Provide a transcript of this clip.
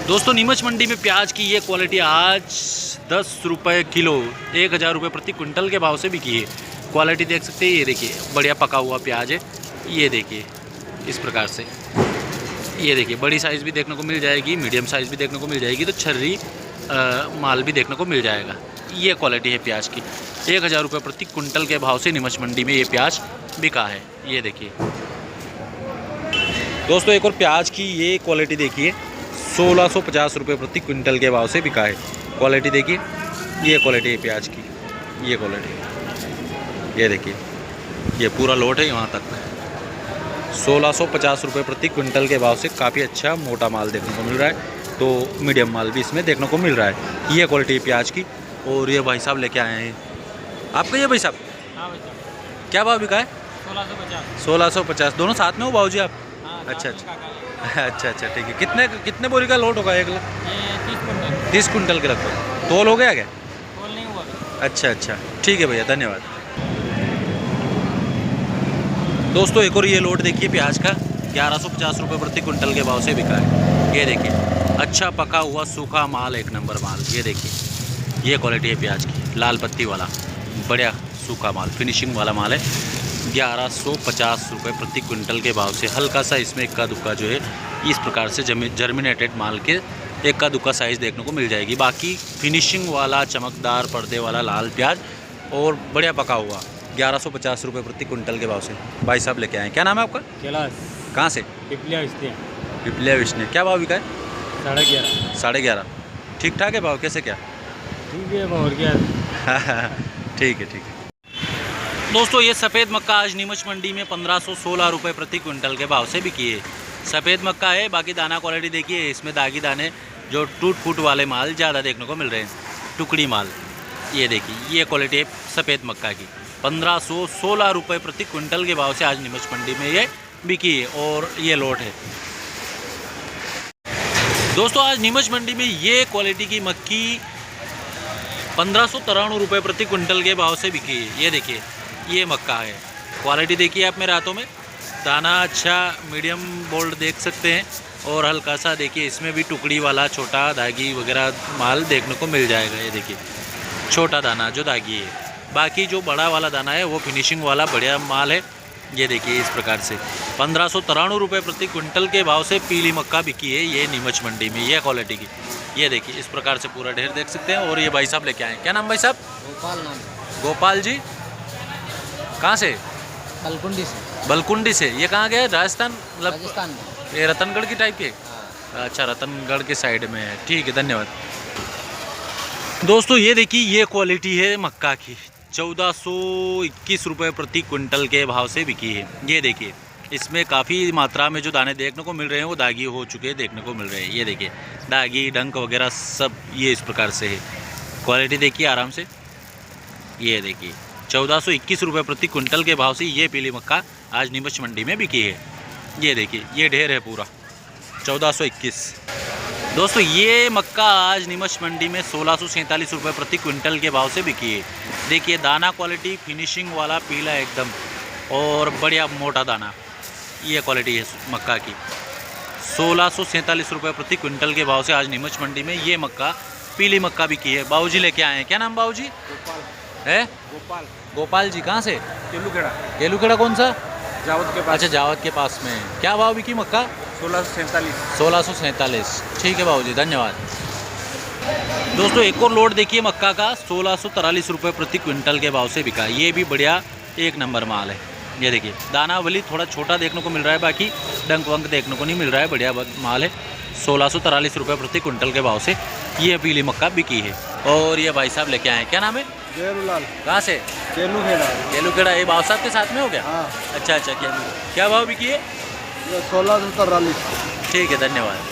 दोस्तों नीमच मंडी में प्याज की ये क्वालिटी आज 10 रुपये किलो 1000 रुपये प्रति क्विंटल के भाव से बिकी है। क्वालिटी देख सकते हैं, ये देखिए बढ़िया पका हुआ प्याज है। ये देखिए इस प्रकार से, ये देखिए बड़ी साइज़ भी देखने को मिल जाएगी, मीडियम साइज़ भी देखने को मिल जाएगी, तो छर्री माल भी देखने को मिल जाएगा। ये क्वालिटी है प्याज की। 1000 रुपये प्रति क्विंटल के भाव से नीमच मंडी में ये प्याज बिका है। ये देखिए दोस्तों, एक और प्याज की ये क्वालिटी देखिए, 1650 रुपये प्रति क्विंटल के भाव से बिका है। क्वालिटी देखिए, ये क्वालिटी है प्याज की, ये क्वालिटी, ये देखिए ये पूरा लोट है यहाँ तक। 1650 रुपये प्रति क्विंटल के भाव से काफ़ी अच्छा मोटा माल देखने को मिल रहा है, तो मीडियम माल भी इसमें देखने को मिल रहा है। ये क्वालिटी है प्याज की। और ये भाई साहब लेके आए हैं आपका, ये भाई साहब हाँ भाई साहब, क्या भाव बिका है? 1650। 1650। दोनों साथ में हो भाऊ जी आप? हाँ, अच्छा अच्छा अच्छा ठीक है। कितने बोरी का लोड होगा? एक ये 30 कुंटल। 30 कुंटल के लगभग। तोल हो गया क्या? तोल नहीं हुआ। अच्छा ठीक है भैया, धन्यवाद। दोस्तों एक और ये लोड देखिए प्याज का, 1150 रुपये प्रति क्विंटल के भाव से बिका है। ये देखिए अच्छा पका हुआ सूखा माल, एक नंबर माल। ये देखिए ये क्वालिटी है प्याज की, लाल पत्ती वाला बढ़िया सूखा माल, फिनिशिंग वाला माल है। 1150 रुपये प्रति क्विंटल के भाव से। हल्का सा इसमें इक्का दुक्का जो है इस प्रकार से जर्मिनेटेड माल के इक्का दुक्का साइज़ देखने को मिल जाएगी। बाकी फिनिशिंग वाला चमकदार पर्दे वाला लाल प्याज और बढ़िया पका हुआ 1150 रुपये प्रति क्विंटल के भाव से भाई साहब लेके आए। क्या नाम है आपका? कैलाश। कहाँ से? पिपलिया विस्ते। पिपलिया विष्णु। क्या भाव बिका है? 11.5। 11.5। ठीक ठाक है भाव? कैसे क्या? ठीक है और क्या। ठीक है दोस्तों, ये सफ़ेद मक्का आज नीमच मंडी में 1516 रुपये प्रति क्विंटल के भाव से बिकी है। सफ़ेद मक्का है, बाकी दाना क्वालिटी देखिए, इसमें दागी दाने जो टूट फूट वाले माल ज़्यादा देखने को मिल रहे हैं, टुकड़ी माल। ये देखिए ये क्वालिटी है सफ़ेद मक्का की, 1516 रुपये प्रति क्विंटल के भाव से आज नीमच मंडी में ये बिकी है। और ये लोट है दोस्तों, आज नीमच मंडी में ये क्वालिटी की मक्की 1593 रुपये प्रति क्विंटल के भाव से बिकी है। ये देखिए ये मक्का है, क्वालिटी देखिए आप मेरे हाथों में, दाना अच्छा मीडियम बोल्ड देख सकते हैं। और हल्का सा देखिए इसमें भी टुकड़ी वाला छोटा दागी वगैरह माल देखने को मिल जाएगा। ये देखिए छोटा दाना जो दागी है, बाकी जो बड़ा वाला दाना है वो फिनिशिंग वाला बढ़िया माल है। ये देखिए इस प्रकार से 1593 रुपये प्रति क्विंटल के भाव से पीली मक्का बिकी है ये नीमच मंडी में, ये क्वालिटी की। ये देखिए इस प्रकार से पूरा ढेर देख सकते हैं। और ये भाई साहब लेके आए। क्या नाम भाई साहब? गोपाल नाम। गोपाल जी कहाँ से? बलकुंडी से। बलकुंडी से। ये कहाँ गया? राजस्थान? मतलब राजस्थान में। ये रतनगढ़ की टाइप के? हाँ। अच्छा, रतनगढ़ के साइड में है। ठीक है, धन्यवाद। दोस्तों ये देखिए ये क्वालिटी है मक्का की, 1421 रुपये प्रति क्विंटल के भाव से बिकी है। ये देखिए इसमें काफ़ी मात्रा में जो दाने देखने को मिल रहे हैं वो दागी हो चुके हैं, देखने को मिल रहे हैं। ये देखिए दागी डंक वगैरह सब ये इस प्रकार से है। क्वालिटी देखिए आराम से। ये देखिए 1421 रुपये प्रति क्विंटल के भाव से ये पीली मक्का आज नीमच मंडी में बिकी है। ये देखिए ये ढेर है पूरा 1421। दोस्तों ये मक्का आज नीमच मंडी में 1647 रुपये प्रति क्विंटल के भाव से बिकी है। देखिए दाना क्वालिटी फिनिशिंग वाला पीला एकदम और बढ़िया मोटा दाना, ये क्वालिटी है मक्का की। 1647 रुपये प्रति क्विंटल के भाव से आज नीमच मंडी में ये मक्का पीली मक्का बिकी है। बाबूजी लेके आए हैं। क्या नाम बाबूजी? गोपाल है? गोपाल। गोपाल जी कहाँ से? केलूखेड़ा। केलूखेड़ा कौन सा? जावद के पास। अच्छा, जावद के पास में। क्या भाव बिकी मक्का? 1647। 1647। ठीक है बाबूजी, धन्यवाद। दोस्तों एक और लोड देखिए मक्का का, 1643 रुपये प्रति क्विंटल के भाव से बिका। ये भी बढ़िया एक नंबर माल है। ये देखिए दाना भली थोड़ा छोटा देखने को मिल रहा है, बाकी डंक वंक देखने को नहीं मिल रहा है, बढ़िया माल है। 1643 रुपये प्रति क्विंटल के भाव से ये पीली मक्का बिकी है। और ये भाई साहब लेके आए हैं। क्या नाम है? जयरूलाल। कहाँ से? केलूखेड़ा। केलूखेड़ा। ये भाव साहब के साथ में हो गया? हाँ। अच्छा, क्या भाव बिकी है? 1643। ठीक है, धन्यवाद।